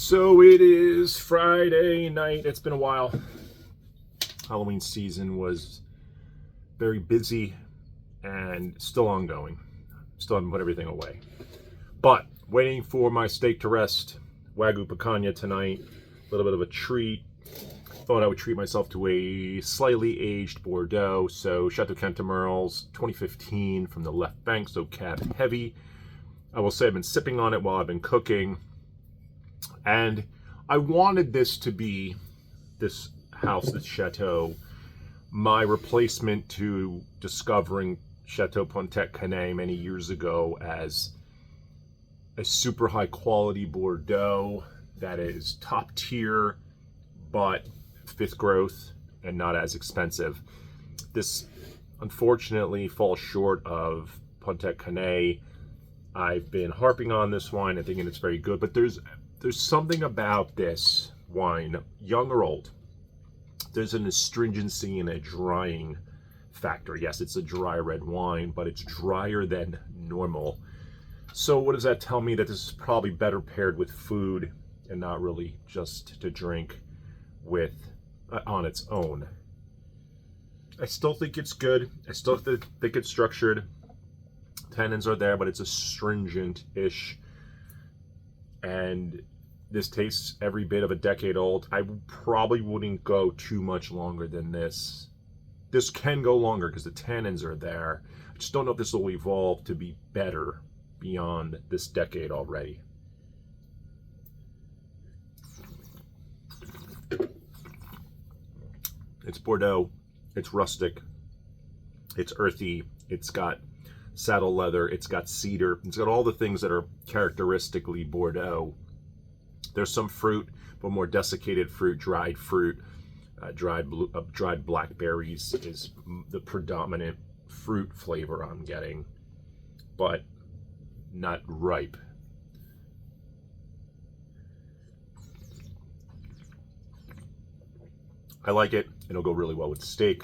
So it is Friday night. It's been a while. Halloween season was very busy and still ongoing. Still haven't put everything away. But waiting for my steak to rest. Wagyu picanha tonight. A little bit of a treat. Thought I would treat myself to a slightly aged Bordeaux. So Chateau Cantemerles 2015 from the left bank. So cab heavy. I will say I've been sipping on it while I've been cooking. And I wanted this to be, this house, this chateau, my replacement to discovering Chateau Pontet Canet many years ago as a super high quality Bordeaux that is top tier, but fifth growth and not as expensive. This unfortunately falls short of Pontet Canet. I've been harping on this wine and thinking it's very good, but there's something about this wine, young or old. There's an astringency and a drying factor. Yes, it's a dry red wine, but it's drier than normal. So what does that tell me? That this is probably better paired with food and not really just to drink with on its own. I still think it's good. I still think it's structured. Tannins are there, but it's astringent-ish. And this tastes every bit of a decade old. I probably wouldn't go too much longer than this. This can go longer because the tannins are there. I just don't know if this will evolve to be better beyond this decade already. It's Bordeaux. It's rustic. It's earthy. It's got saddle leather. It's got cedar. It's got all the things that are characteristically Bordeaux. There's some fruit, but more desiccated fruit, dried fruit. Dried blackberries is the predominant fruit flavor I'm getting, but not ripe. I like it. It'll go really well with steak.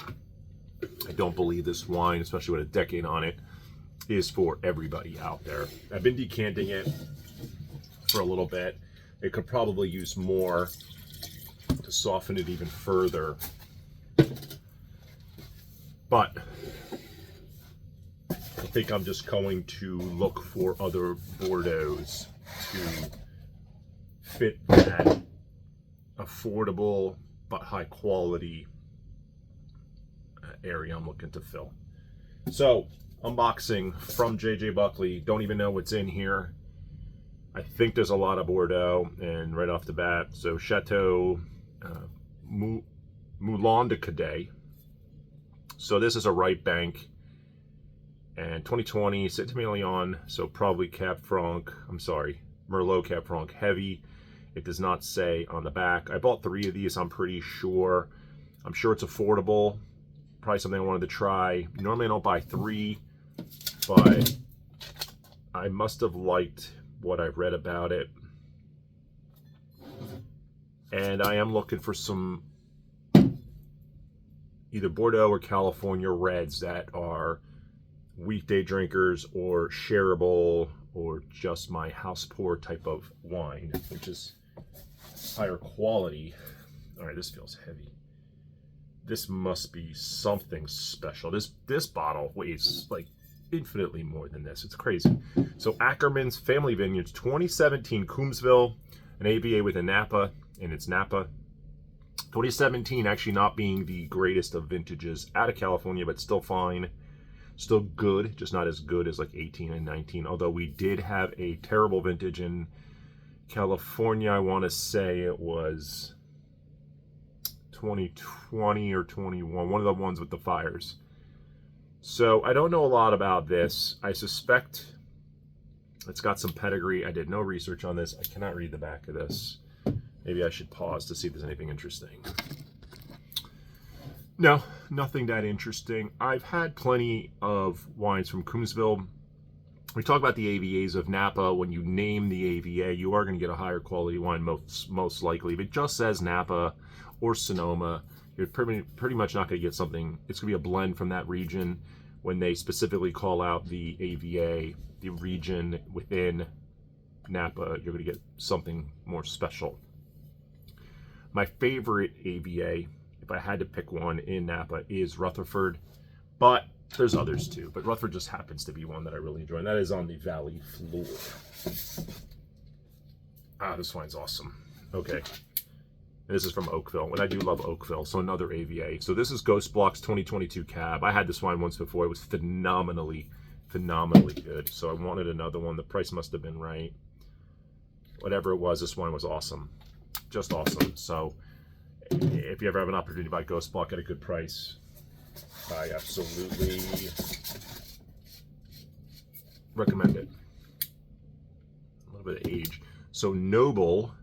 I don't believe this wine, especially with a decade on it, is for everybody out there. I've been decanting it for a little bit. It could probably use more to soften it even further. But I think I'm just going to look for other Bordeaux's to fit that affordable but high quality area I'm looking to fill. So, unboxing from JJ Buckley. Don't even know what's in here. I think there's a lot of Bordeaux, and right off the bat, so Chateau Moulin de Cadet. So this is a right bank, and 2020 Saint-Emilion, so probably Merlot Cab Franc heavy. It does not say on the back. I bought 3 of these, I'm pretty sure. I'm sure it's affordable. Probably something I wanted to try. Normally I don't buy 3, but I must have liked what I've read about it. And I am looking for some either Bordeaux or California reds that are weekday drinkers or shareable or just my house pour type of wine, which is higher quality. All right, this feels heavy. This must be something special. This bottle weighs like infinitely more than this. It's crazy. So Ackerman's Family Vineyards 2017 Coombsville, an AVA with a Napa, and it's Napa. 2017 actually not being the greatest of vintages out of California, but still fine. Still good, just not as good as like 18 and 19. Although we did have a terrible vintage in California. I want to say it was 2020 or 21, one of the ones with the fires. So I don't know a lot about this. I suspect it's got some pedigree. I did no research on this. I cannot read the back of this. Maybe I should pause to see if there's anything interesting. No, nothing that interesting. I've had plenty of wines from Coombsville. We talk about the AVAs of Napa. When you name the AVA, you are going to get a higher quality wine most likely. If it just says Napa or Sonoma, you're pretty much not going to get something. It's going to be a blend from that region. When they specifically call out the AVA, the region within Napa, you're going to get something more special. My favorite AVA, if I had to pick one in Napa, is Rutherford, but there's others too. But Rutherford just happens to be one that I really enjoy, and that is on the valley floor. Ah, this wine's awesome. Okay. And this is from Oakville, and I do love Oakville, so another AVA. So this is Ghost Block's 2022 Cab. I had this wine once before. It was phenomenally good. So I wanted another one. The price must have been right. Whatever it was, this wine was awesome. Just awesome. So if you ever have an opportunity to buy Ghost Block at a good price, I absolutely recommend it. A little bit of age. So Noble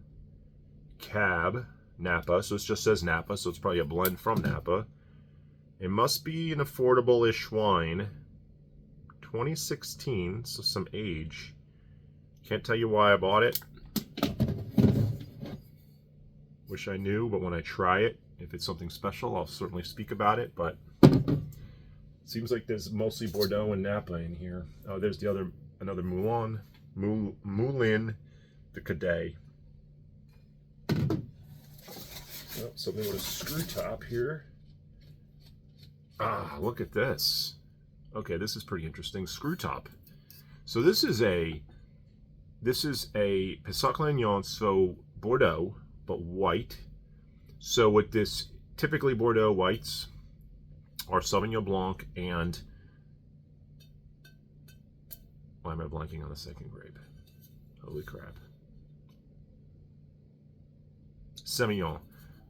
Cab Napa, so it just says Napa, so it's probably a blend from Napa. It must be an affordable-ish wine. 2016, so some age. Can't tell you why I bought it. Wish I knew, but when I try it, if it's something special, I'll certainly speak about it, but seems like there's mostly Bordeaux and Napa in here. Oh, there's the another Moulin de Cadet. Oh, something with a screw top here. Ah, look at this. Okay, this is pretty interesting. Screw top. So this is a Pessac Léognan, so Bordeaux, but white. So with this, typically Bordeaux whites are Sauvignon Blanc and, why am I blanking on the second grape? Holy crap. Semillon.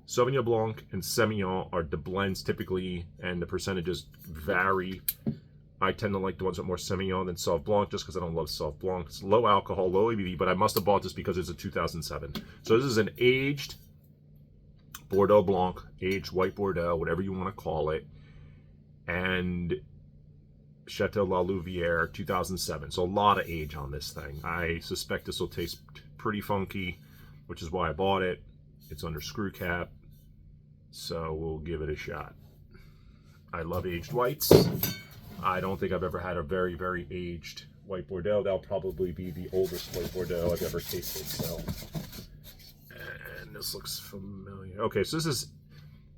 Sauvignon Blanc and Semillon are the blends typically, and the percentages vary. I tend to like the ones with more Semillon than Sauv Blanc, just because I don't love Sauv Blanc. It's low alcohol, low ABV, but I must have bought this because it's a 2007. So this is an aged Bordeaux Blanc, aged white Bordeaux, whatever you want to call it, and Chateau La Louvière 2007. So a lot of age on this thing. I suspect this will taste pretty funky, which is why I bought it. It's under screw cap, so we'll give it a shot. I love aged whites. I don't think I've ever had a very, very aged white Bordeaux. That'll probably be the oldest white Bordeaux I've ever tasted. So, and this looks familiar. Okay, so this is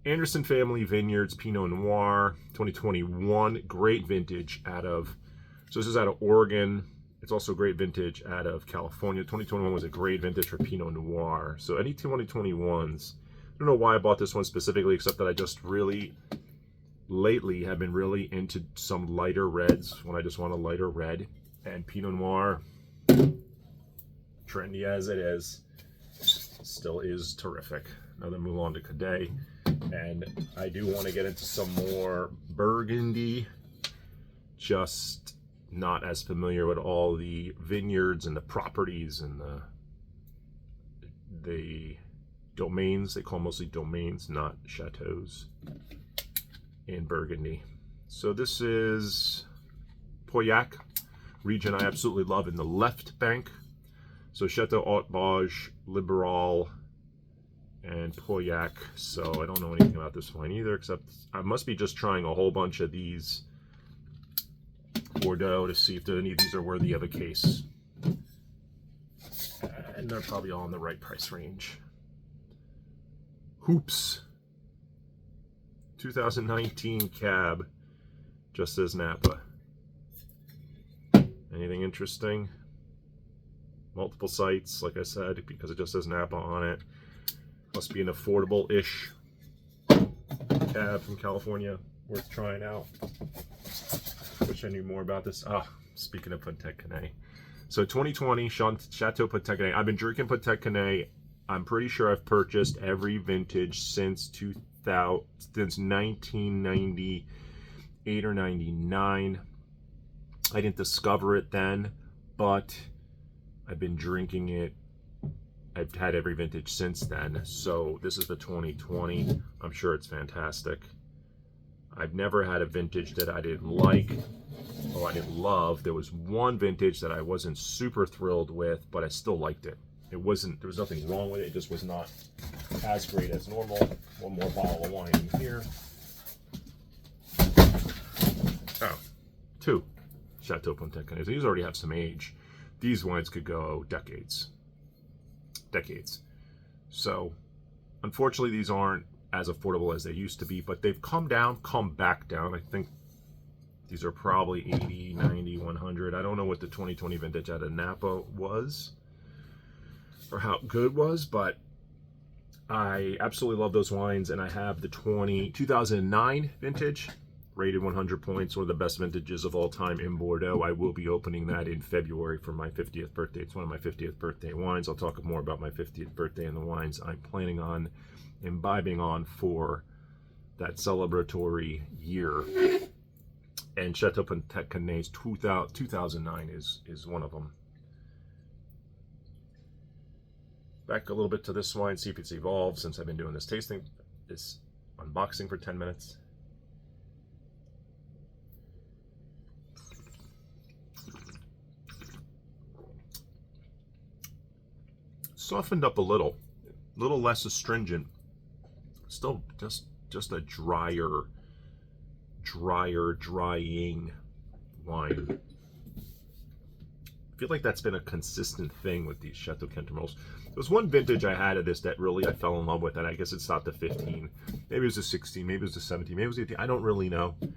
Anderson Family Vineyards Pinot Noir 2021. Great vintage out of, so this is out of Oregon. It's also great vintage out of California. 2021 was a great vintage for Pinot Noir. So any 2021s, I don't know why I bought this one specifically, except that I just really, lately have been really into some lighter reds when I just want a lighter red. And Pinot Noir, trendy as it is, still is terrific. Another Moulin de Cadet. And I do want to get into some more Burgundy, just not as familiar with all the vineyards and the properties and the domains. They call mostly domains, not chateaus, in Burgundy. So this is Pauillac region I absolutely love in the left bank. So Chateau Haute Bauge, Liberal, and Pauillac. So I don't know anything about this wine either, except I must be just trying a whole bunch of these Bordeaux to see if any of these are worthy of a case. And they're probably all in the right price range. Hoops 2019 Cab, just says Napa. Anything interesting? Multiple sites, like I said, because it just says Napa on it. Must be an affordable-ish cab from California, worth trying out. Wish I knew more about this. Ah, speaking of Patek Canet. So 2020 Chateau Patek Canet. I've been drinking Patek Canet. I'm pretty sure I've purchased every vintage since 1998 or 99. I didn't discover it then, but I've been drinking it. I've had every vintage since then. So this is the 2020. I'm sure it's fantastic. I've never had a vintage that I didn't like or I didn't love. There was one vintage that I wasn't super thrilled with, but I still liked it. There was nothing wrong with it. It just was not as great as normal. One more bottle of wine in here. Oh, two Chateau Patek Canet. These already have some age. these wines could go decades. So unfortunately, these aren't as affordable as they used to be, but they've come back down. I think these are probably 80, 90, 100. I don't know what the 2020 vintage out of Napa was or how good it was, but I absolutely love those wines. And I have the 2009 vintage, rated 100 points, one of the best vintages of all time in Bordeaux. I will be opening that in February for my 50th birthday. It's one of my 50th birthday wines. I'll talk more about my 50th birthday and the wines I'm planning on imbibing on for that celebratory year. And Chateau Pontet Canet's 2009 is one of them. Back a little bit to this wine, see if it's evolved since I've been doing this unboxing for 10 minutes. Softened up a little less astringent. Still just a drying wine. I feel like that's been a consistent thing with these Chateau Cantermels. There's one vintage I had of this that really I fell in love with, and I guess it's not the 15. Maybe it was the 16, maybe it was the 17, maybe it was the 18. I don't really know. I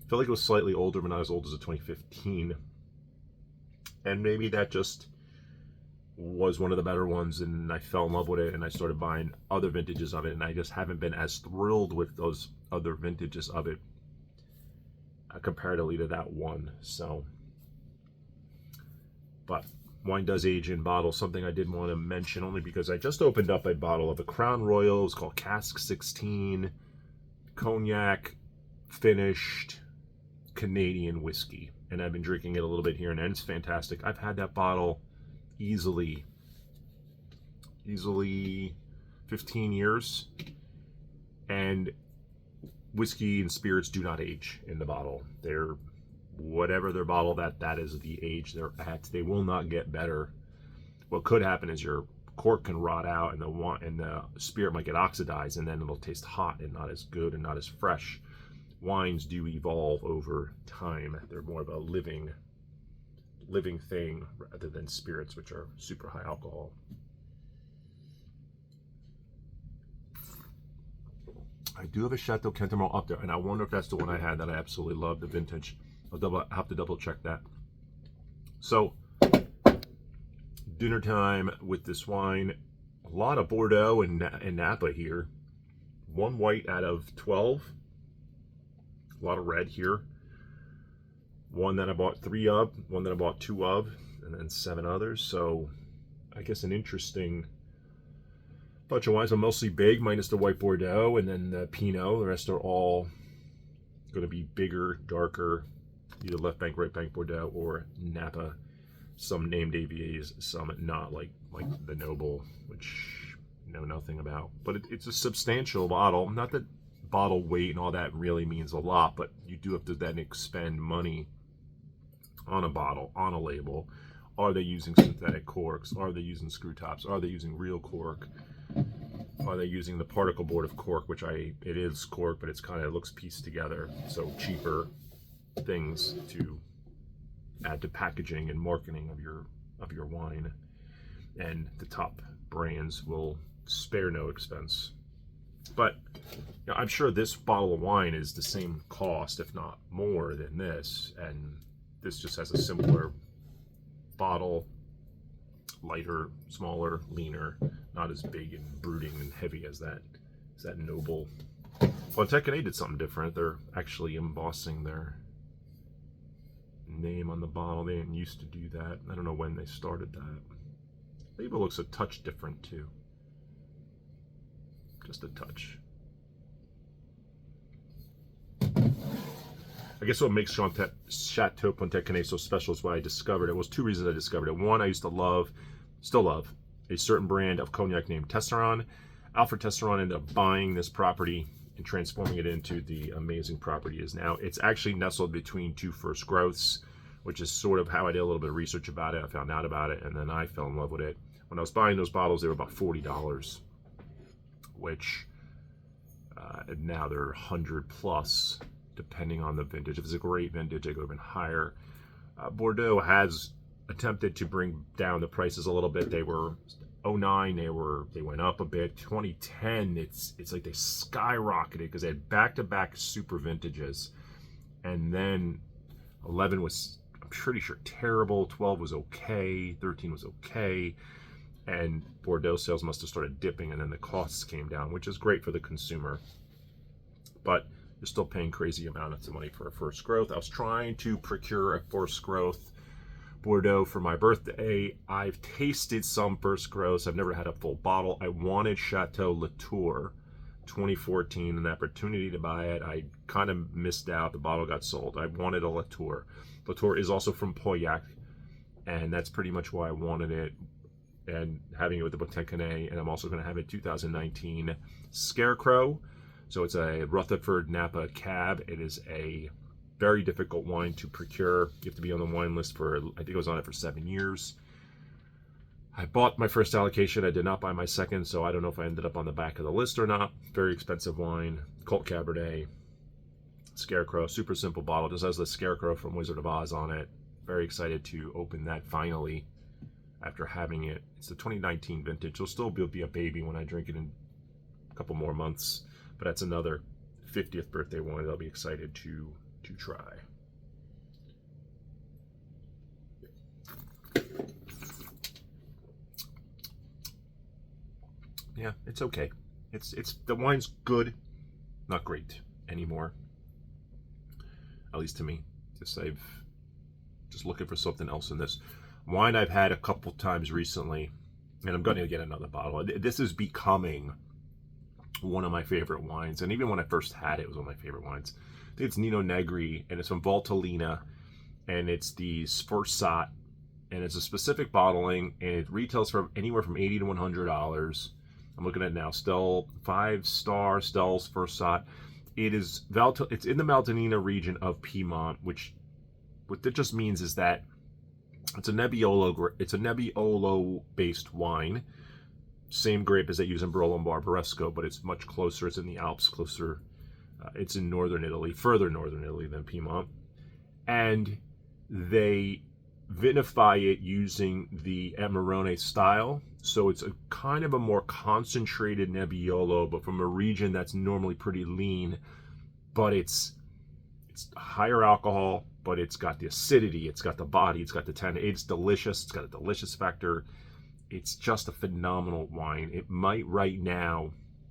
feel like it was slightly older, but not as old as the 2015. And maybe that just was one of the better ones, and I fell in love with it, and I started buying other vintages of it, and I just haven't been as thrilled with those other vintages of it comparatively to that one. So, but wine does age in bottles. Something I did want to mention, only because I just opened up a bottle of a Crown Royal. It's called Cask 16 cognac finished Canadian whiskey, and I've been drinking it a little bit here and there, and it's fantastic. I've had that bottle easily 15 years, and whiskey and spirits do not age in the bottle. They're whatever their bottle that is the age they're at. They will not get better. What could happen is your cork can rot out, and the spirit might get oxidized, and then it'll taste hot and not as good and not as fresh. Wines do evolve over time. They're more of a living thing rather than spirits, which are super high alcohol. I do have a Chateau Cantermel up there, and I wonder if that's the one I had that I absolutely love, the vintage. I'll have to double check that. So, dinner time with this wine. A lot of Bordeaux and Napa here. One white out of 12. A lot of red here. One that I bought 3 of, one that I bought 2 of, and then 7 others. So I guess an interesting bunch of wines. I'm mostly big, minus the white Bordeaux, and then the Pinot. The rest are all going to be bigger, darker, either left bank, right bank Bordeaux, or Napa. Some named AVAs, some not, like the Noble, which I know nothing about. But it's a substantial bottle. Not that bottle weight and all that really means a lot, but you do have to then expend money on a bottle, on a label. Are they using synthetic corks? Are they using screw tops? Are they using real cork? Are they using the particle board of cork, which it is cork, but it's kind of looks pieced together. So cheaper things to add to packaging and marketing of your wine. And the top brands will spare no expense. But you know, I'm sure this bottle of wine is the same cost, if not more than this, and this just has a simpler bottle, lighter, smaller, leaner, not as big and brooding and heavy as that Noble. Pontet Canet did something different. They're actually embossing their name on the bottle. They didn't used to do that. I don't know when they started that. Label looks a touch different too. Just a touch. I guess what makes Chateau Pontet Canet so special is why I discovered it. Was 2 reasons I discovered it. One, I used to love, still love, a certain brand of cognac named Tesseron. Alfred Tesseron ended up buying this property and transforming it into the amazing property it is now. It's actually nestled between 2 first growths, which is sort of how I did a little bit of research about it. I found out about it, and then I fell in love with it. When I was buying those bottles, they were about $40, which now they're 100 plus, depending on the vintage. If it's a great vintage, they go even higher. Bordeaux has attempted to bring down the prices a little bit. They were 09, they went up a bit. 2010, it's like they skyrocketed because they had back-to-back super vintages, and then 11 was, I'm pretty sure, terrible. 12 was okay. 13 was okay, and Bordeaux sales must have started dipping, and then the costs came down, which is great for the consumer, but you're still paying crazy amounts of money for a first growth. I was trying to procure a first growth Bordeaux for my birthday. I've tasted some first growths. I've never had a full bottle. I wanted Chateau Latour 2014, an opportunity to buy it. I kind of missed out. The bottle got sold. I wanted a Latour. Latour is also from Pauillac, and that's pretty much why I wanted it, and having it with the Bouteille. And I'm also going to have a 2019 Scarecrow. So it's a Rutherford Napa Cab. It is a very difficult wine to procure. You have to be on the wine list for, I think it was on it for 7 years. I bought my first allocation. I did not buy my second, so I don't know if I ended up on the back of the list or not. Very expensive wine. Cult Cabernet. Scarecrow. Super simple bottle. Just has the Scarecrow from Wizard of Oz on it. Very excited to open that finally after having it. It's the 2019 vintage. It'll still be a baby when I drink it in a couple more months. But that's another 50th birthday wine that I'll be excited to try. Yeah, it's okay. It's the wine's good, not great anymore. At least to me. I've just looking for something else in this wine. I've had a couple times recently, and I'm going to get another bottle. This is becoming one of my favorite wines, and even when I first had it, it was one of my favorite wines. I think it's Nino Negri, and it's from Valtellina, and it's the Sforzat, and it's a specific bottling, and it retails for anywhere from $80 to $100. I'm looking at it now. Stell 5-star Stell's Sforzat. It's in the Valtellina region of Piedmont, which what that just means is that it's a Nebbiolo based wine. Same grape as they use in Barolo and Barbaresco, but it's much closer. It's in the Alps, closer. It's in northern Italy, further northern Italy than Piedmont. And they vinify it using the Amarone style. So it's a kind of a more concentrated Nebbiolo, but from a region that's normally pretty lean. But it's higher alcohol, but it's got the acidity, it's got the body, it's got the tannin. It's delicious. It's got a delicious factor. It's just a phenomenal wine. It might right now,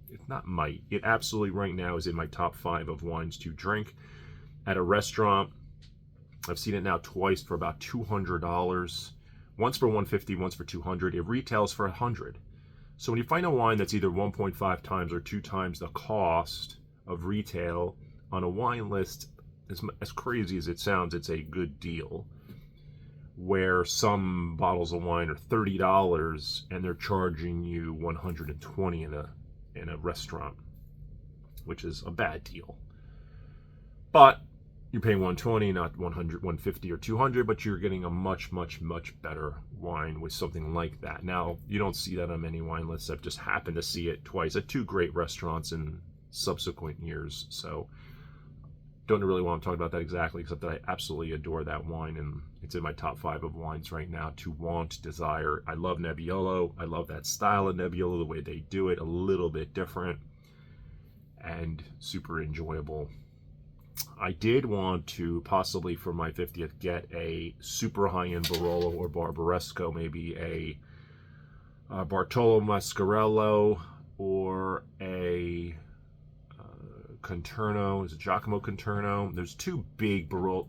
it absolutely right now is in my top 5 of wines to drink at a restaurant. I've seen it now twice for about $200. Once for $150, once for $200. It retails for $100. So when you find a wine that's either 1.5 times or 2 times the cost of retail on a wine list, as crazy as it sounds, it's a good deal. Where some bottles of wine are $30 and they're charging you $120 in a restaurant, which is a bad deal. But you're paying $120, not $100, $150 or $200, but you're getting a much, much, much better wine with something like that. Now, you don't see that on many wine lists. I've just happened to see it twice at 2 great restaurants in subsequent years. So don't really want to talk about that exactly, except that I absolutely adore that wine, and it's in my top 5 of wines right now to want, desire. I love Nebbiolo. I love that style of Nebbiolo, the way they do it, a little bit different and super enjoyable. I did want to possibly for my 50th get a super high-end Barolo or Barbaresco, maybe a Bartolo Mascarello or a Conterno. Is it Giacomo Conterno? There's 2 big Barolo.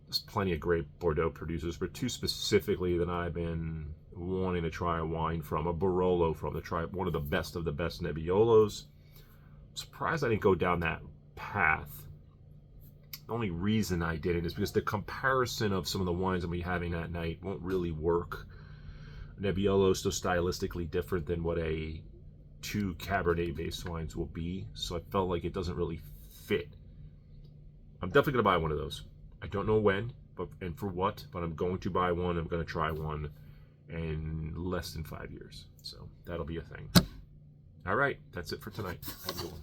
There's plenty of great Bordeaux producers, but 2 specifically that I've been wanting to try a wine from. A Barolo from to try one of the best Nebbiolos. I'm surprised I didn't go down that path. The only reason I didn't is because the comparison of some of the wines I'll be having that night won't really work. Nebbiolo is so stylistically different than what a 2 Cabernet-based wines will be, so I felt like it doesn't really fit. I'm definitely going to buy one of those. I don't know when, and for what, but I'm going to buy one. I'm going to try one in less than 5 years, so that'll be a thing. All right, that's it for tonight. Have a good one.